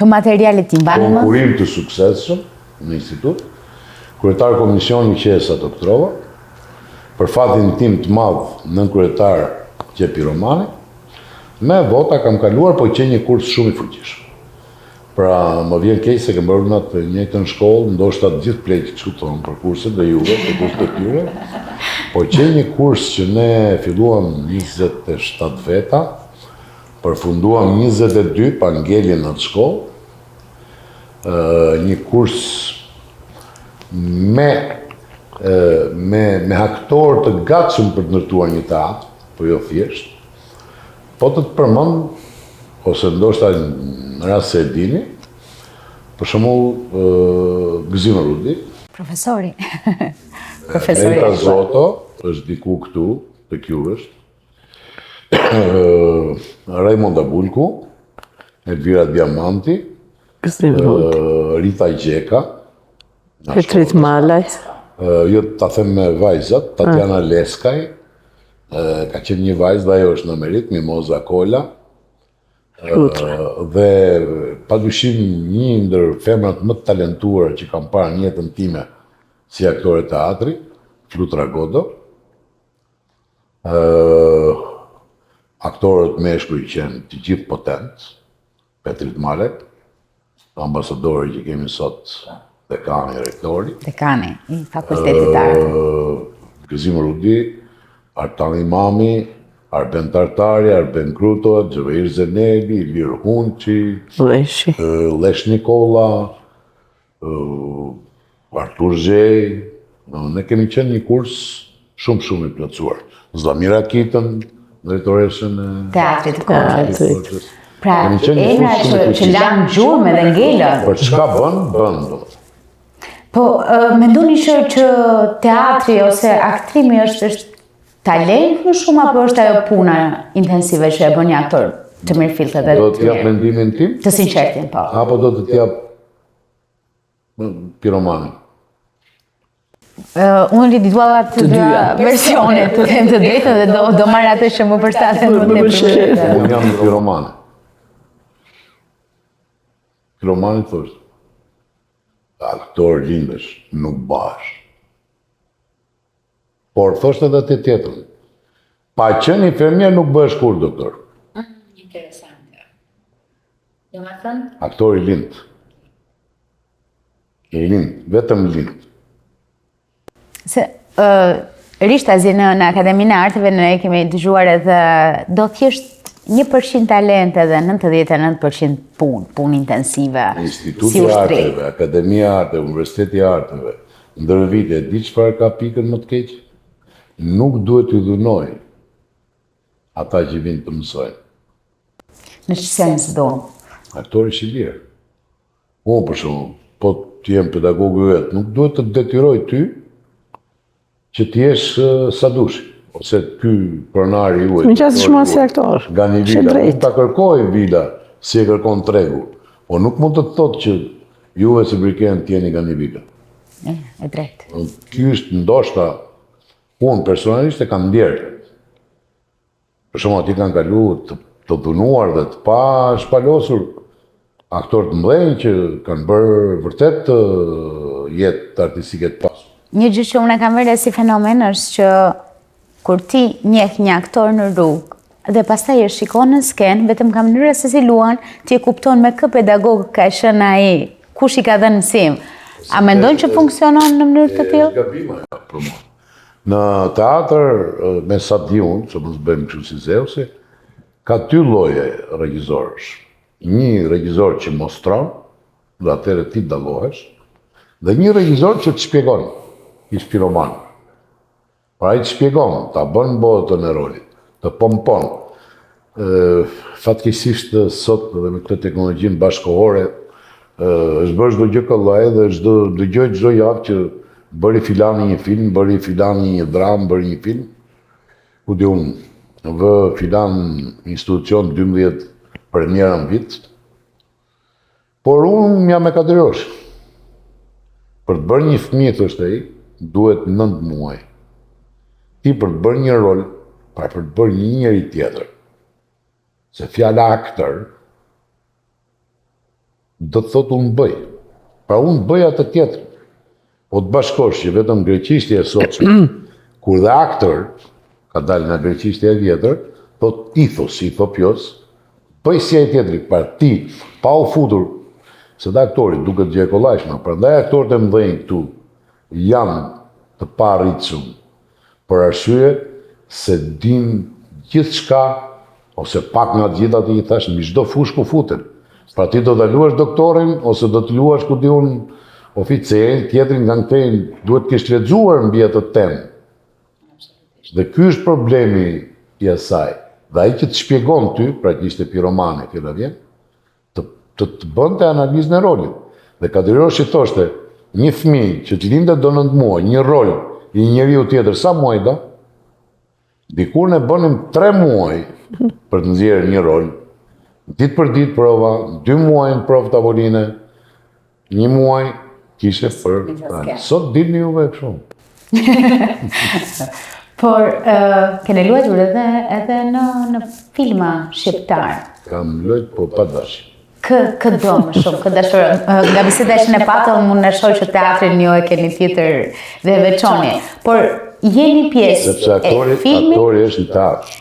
Të materialit tim banë më? Konkurim të suksesshëm në institut, kryetar komisioni Qesa Doktorova, për fatin tim të madh nën kryetar Qepi Romani, me vota kam kaluar, po që një kurs shumë i fuqishëm. Pra, më vjen keq se kem bërë në të njëjtën shkollë, ndoshta të gjithë pleqë që thonë për kurset dhe juve, për kurset e tyre, po që një kurs që ne filluam 27 veta, përfunduam 22 pa ngelin në të shkollë, një kurs me aktorë të gatshëm për të ndërtuar një teatr, po jo thjesht, po të përmend, ose ndoshta në rast se e dini, për shembull Gëzim Rudi. Profesori. Erika Zoto, është diku këtu, të kjo është. Raimonda Bulku, Elvira Diamanti, Rita Gjeka, Petrit Malaj. Jo ta them me vajzat, Tatjana Leskaj, ka qenë një vajzë dhe ajo është në merit, Mimoza Kola, dhe padyshim një ndër femrat më të talentuara që kam parë në jetën time si aktore teatri, Flutra Godo. Aktorët meshkuj qenë të gjithë potent, Petrit Malaj, ambasadori që kemi sot, dekani, rektori. Dekani, i fakultetit artë. Gëzim Rudi, Artan Imami, Arben Tartari, Arben Kruto, Gjëvejr Zeneli, Ilir Hunqi, Lesh Nikola, Artur Zhej. Ne kemi qenë një kurs shumë i plotësuar. Zdamira Kitën, drejtoresën e teatrit të Korçës. Pra, emra që lanë gjurmë dhe ngelën. Për çka bën. Po, mendoni që teatri ose aktrimi është talent më shumë, apo është ajo puna intensive që e bën një aktor të mirë fillte dhe do të jap mendimin tim? Të sinqertin, po. Apo do të jap Piromanin? Unë riditua të dyja versionet, të them të drejtën, dhe do marr atë që më përshtatet më të përshtatet. Unë jam Piromani. Piromani thoshtë, aktor lindesh, nuk bash. Por thoshtë edhe të tjetër, pa qenë infermier nuk bëhesh kur, doktor. Interesante. Jo më thënë? Aktori lind. Vetëm lind. Se Rishtazi në Akademinë e Arteve ne kemi dëgjuar edhe do thjesht 1% talent edhe 99% punë intensive. Instituti Arteve, Akademia Arteve, Universiteti Arteve, ndër vite, di çfarë ka pikën më të keq? Nuk duhet t'u dhunoj ata që vinë të mësojnë. Në që sens do? Aktori që lirë. Unë për shumë, po të jem pedagogu vetë, nuk duhet të detyroj ty që t'jesh sa dushi. Ose ky pronari juaj. Më qasë shma si aktor. Nga një vila, nuk ta kërkoj vila si e kërkon tregu, po nuk mund të thotë që juve si briken t'jeni nga një vila. E drejt. Ky është ndoshta, unë personalisht e kam ndjerë. Për shumë ati kanë kalu të dhunuar dhe të pa shpalosur aktor të mdhenj që kanë bërë vërtet jetë artistike të pasur. Një gjë që unë e kam vërë si fenomen është që kur ti njeh një aktor në rrugë dhe pastaj e shikon në skenë, vetëm ka mënyra se si luan, ti e kupton me kë pedagog ka qenë ai, kush i ka dhënë mësim. A mendon që funksionon në mënyrë të tillë? Gabima për mua. Në teatr, me sa di unë, që mos bëjmë kështu si Zeusi, ka dy lloje regjizorësh. Një regjizor që mostron, dhe atëherë ti dallohesh, dhe një regjizor që të shpjegon, i Piroman. Pra i të shpjegon, ta bën botën e rolit, të pompon. Fatkeqësisht sot dhe me këtë teknologjinë bashkëkohore, është bërë çdo gjë kollaj dhe dëgjoj çdo javë që bëri filani një film, bëri filani një dramë, bëri një film. Ku di unë, vë filan institucion 12 premiera në vit. Por unë jam e kaderosh. Për të bërë një fëmijë, thoshte ai, duhet 9 muaj. Ti për të bërë një rol, pra për të bërë një njeri tjetër. Se fjala aktor do të thotë unë bëj. Pra unë bëj atë tjetër. Po të bashkosh që vetëm greqishtja e sotshme, kur dhe aktor, ka dalë nga greqishtja e vjetër, thot ithos, ithopios, bëj si ai tjetri, pra ti, pa u futur, se dhe aktorit duket gjë e kollajshme, prandaj aktorët e mëdhenj këtu janë të parritshëm për arsye se din gjithçka ose pak nga të gjitha ti i thash mbi çdo fushë ku futen. Pra ti do ta luash doktorin ose do të luash ku diun oficerin, tjetrin nga këtej duhet të kesh lexuar mbi atë temë. Dhe ky është problemi i asaj. Dhe ai që të shpjegon ty, pra që ishte piromane filla vjen, të bënte analizën e rolit. Dhe Kadyrioshi thoshte, një fëmijë që të lindet do 9 muaj, një rol i një njeriu tjetër, sa muaj do? Dikur ne bënim 3 muaj për të nxjerrë një rol, ditë për ditë prova, 2 muaj në provë tavoline, 1 muaj kishe për... Sot dilni juve e kështu. Por, kene luajtur edhe në filma shqiptar. Kam luajt, po pa dashje. Këtë do më shumë, këtë dashur. Nga biseda që ne patëm, unë në shoh që teatrin jo e keni tjetër dhe veçoni. Por, jeni pjesë sepse aktori është në teatr.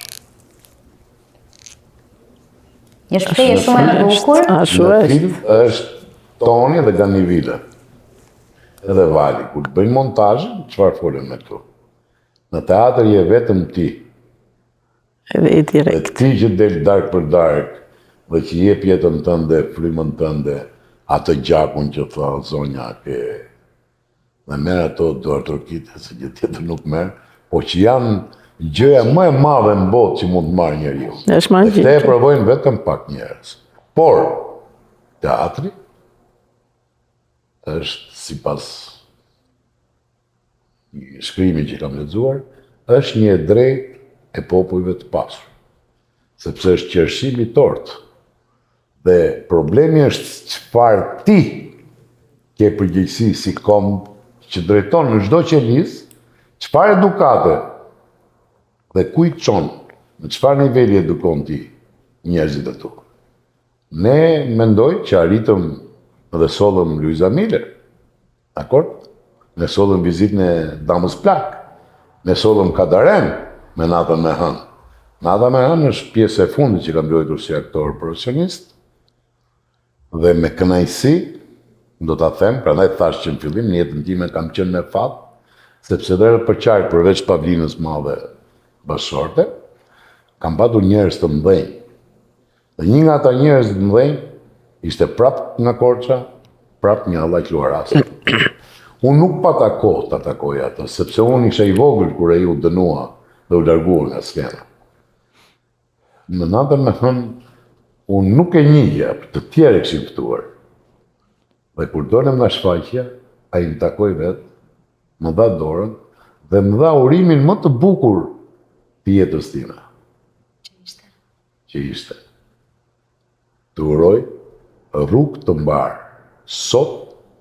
Një shprehje shumë e bukur. Në film është toni dhe ganivile. Edhe vali. Kur të bëjnë montazhin, çfarë folën me këtu? Në teatr je vetëm ti. Edhe i direkt. Dhe ti që del dark për dark, dhe që jep jetën tënde, frymën tënde, atë gjakun që tha zonja ke... Dhe merr ato duar turkite, se gjë tjetër nuk merr, po që janë gjëja më e madhe në botë që mund të marrë njeriu. Është magjik. Te e provojnë vetëm pak njerëz. Por, teatri është sipas shkrimi që kam lexuar, është një e drejtë e popujve të pasur. Sepse është qershim i tortë. Dhe problemi është çfarë ti ke përgjegjësi si komb që drejton në çdo qelis, çfarë edukate dhe kujt çon, në çfarë niveli edukon ti njerëzit e tu. Ne mendoj që arritëm dhe sollëm Luiza Miller, dakor? Ne sollëm vizitën e Damës Plak, ne sollëm Kadaren me Nathan Mehan. Nathan Mehan është pjesë e fundit që kam luajtur si aktor profesionist, dhe me kënaqësi, do ta them, prandaj thash që në fillim në jetën time kam qenë me fat, sepse dhe për qark përveç Pavlinës madhe bashkëshorte, kam patur njerëz të mëdhenj. Dhe një nga ata njerëz të mëdhenj ishte prap nga Korça, prap një Allaj Luarasi. Unë nuk pata kohë të takoj atë, sepse unë isha i vogël kur ai u dënua dhe u largua nga skena. Në natën me thënë, unë nuk e njihja, të tjerë e kishin ftuar. Dhe kur dolem nga shfaqja, ai më takoi vetë, më dha dorën dhe më dha urimin më të bukur të jetës time. Që ishte. Të uroj rrugë të mbarë. Sot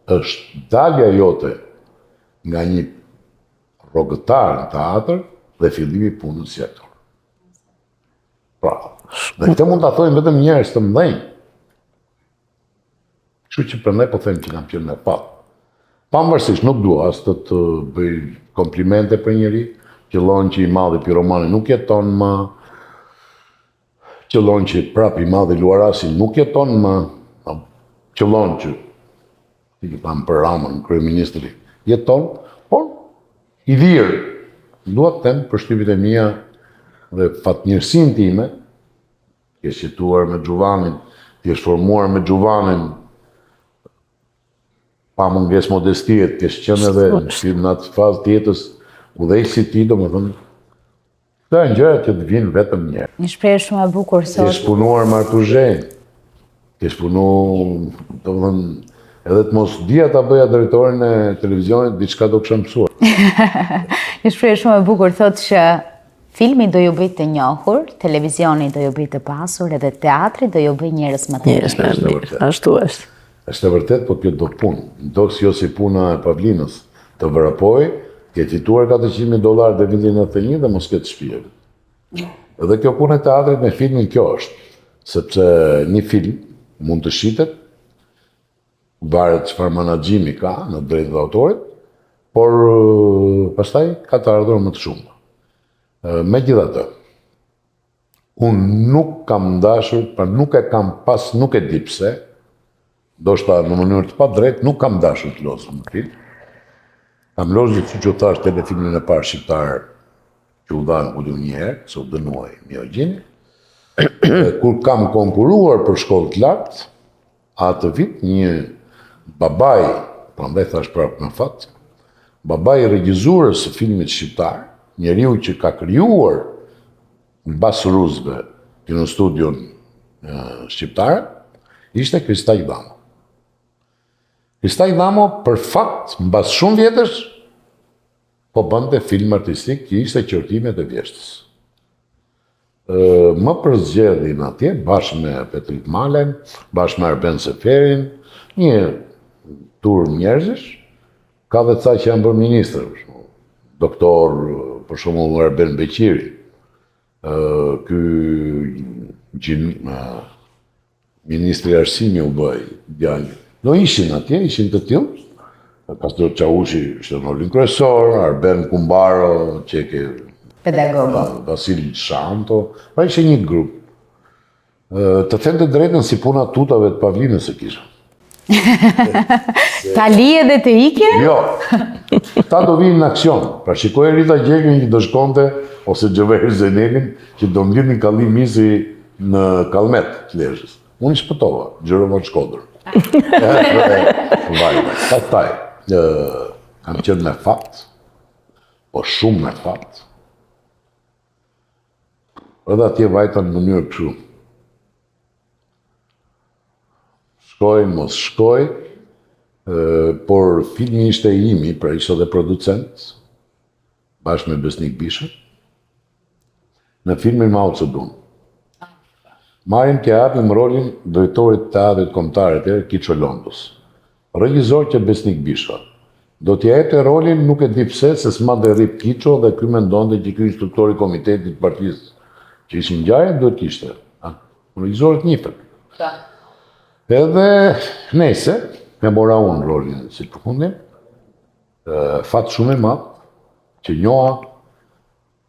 është dalja jote nga një rrogëtar në teatr dhe fillimi punës si aktor. Pra, dhe këtë mund të thojnë vetëm njerëz të mëdhenj. Kështu që prandaj po them që kam qenë me fat. Pavarësisht nuk dua as të bëj komplimente për njëri, qëllon që i madhi piromani nuk jeton më, qëllon që prap i madhi Luarasi nuk jeton më, qëllon që i tham për Ramën, kryeministri, jeton, por i dhirë. Dua të them për shtypjet e mia dhe fatmirësinë time, ke jetuar me Gjuvanin, ti je formuar me Gjuvanin, pa mungesë modestie, ke qenë edhe në atë fazë të jetës udhëheqësi ti, domethënë, këto janë gjëra që të vinë vetëm një herë. Një shprehje shumë e bukur sot. Ke punuar me Artuzhen, ke punuar, domethënë, edhe të mos dija ta bëja drejtorin e televizionit, diçka do kisha mësuar. Një shprehje shumë e bukur thotë që filmi do ju bëj të njohur, televizioni do ju bëj të pasur, edhe teatri do ju bëj njerëz më të mirë. Ashtu është. Është e vërtet, po kjo do punë. Ndoks jo si puna e Pavlinës, të vrapoj, ke fituar $400,000 dhe vitin 91 dhe mos ketë shtëpi. Edhe kjo punë e teatrit me filmin kjo është, sepse një film mund të shitet varet çfarë menaxhimi ka në drejtë të autorit, por pastaj ka të ardhur më të shumë. Megjithatë, unë nuk kam dashur, nuk e kam pas, nuk e di pse, ndoshta në mënyrë të padrejtë, nuk kam dashur të lozëm në film. Kam lozë që që thash telefilmin e parë shqiptar që u dhanë ku du njëherë, se u dënuaj Miogjini. Kur kam konkuruar për shkollë të lartë, atë vit një babaj, prandaj thash prapë me fat, babaj regjizues së filmit shqiptar, njeriu që ka krijuar mbas rusëve kinostudion shqiptare, ishte Kristaj Damo. Kristaj Damo, për fakt, mbas shumë vjetësh, po bënte film artistik që ishte Qortimet e Vjeshtës. Më përzgjedhin atje, bashkë me Petrit Malen, bashkë me Arben Seferin, një tur njerëzish, ka dhe ca që janë bërë ministrë, doktor, për shembull Arben Beqiri, ky ministri arsimi u bëj djalë. Do ishin atje, ishin të tillë. Pastor Çavushi ishte rolin kryesor, Arben Kumbaro, çeke Pedagogo. Vasil Shanto, pra ishte një grup. Të them të drejtën, si puna tutave të Pavlinës e kisha. Ta lije dhe të ikje? Jo, ta do vinë në aksion. Pra shikoj Rita Gjekën që do shkonte, ose Gjëveri Zenelin, që do mbjellin Kallim Misi në Kallmet të Lezhës. Unë i shpëtova, gjërova në Shkodër. Pastaj, kam qenë me fat, po shumë me fat. Edhe atje vajta në mënyrë kështu. Shkoj, mos shkoj, por filmi ishte imi, pra ishte dhe producent, bashkë me Besnik Bishën, në filmin Mao Zedong. Marim të japim rolin drejtorit të teatrit kombëtar të Kiço Londës. Regjisor që Besnik Bisha. Do t'ja jepte rolin, nuk e di pse, se s'madhe rrip Kiço dhe ky mendonte që ky instruktori i komitetit të partisë që ishin ngjarje do t'ishte. Regjisorët njihen. Edhe nese, me mora unë rolin si përfundim, fat shumë i madh që njoha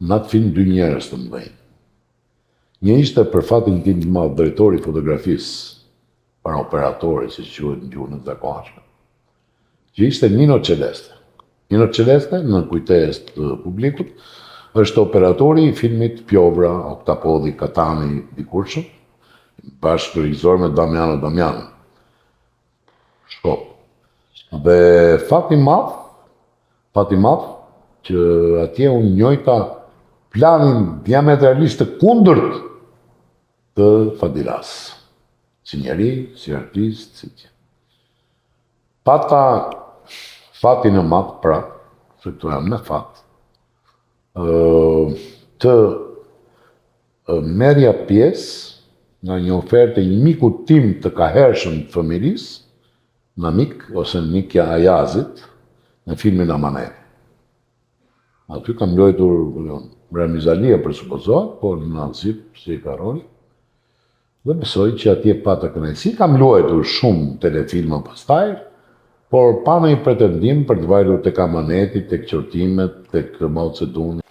në atë film dy njerëz të mëdhenj. Një ishte për fatin tim të madh drejtori i fotografisë, para operatori, si quhet në gjuhën e zakonshme, që ishte Nino Celeste. Nino Celeste, në kujtesë të publikut, është operatori i filmit Pjovra, Oktapodhi, Katani, Dikurshëm, bashkë regjisor me Damiano Damiano. Shkop. Dhe fati madh, që atje unë njojta planin diametralisht të kundërt të Fadilas. Si njeri, si artist, si që. Pata fatin e madh pra, se këtu jam me fat, të merja pjesë nga një ofertë një miku tim të kahershëm të familjes, në mik, ose Nikja Ajazit, në filmin Amanet. Aty kam luajtur Ramizalia për supozohet, po në nëzip, si i ka roli, dhe besoj që atje pata kënaqësi. Kam luajtur shumë telefilma pastaj, por pa në i pretendim për të vajtur tek Amaneti, tek Qortimet, tek Mao Zedongi.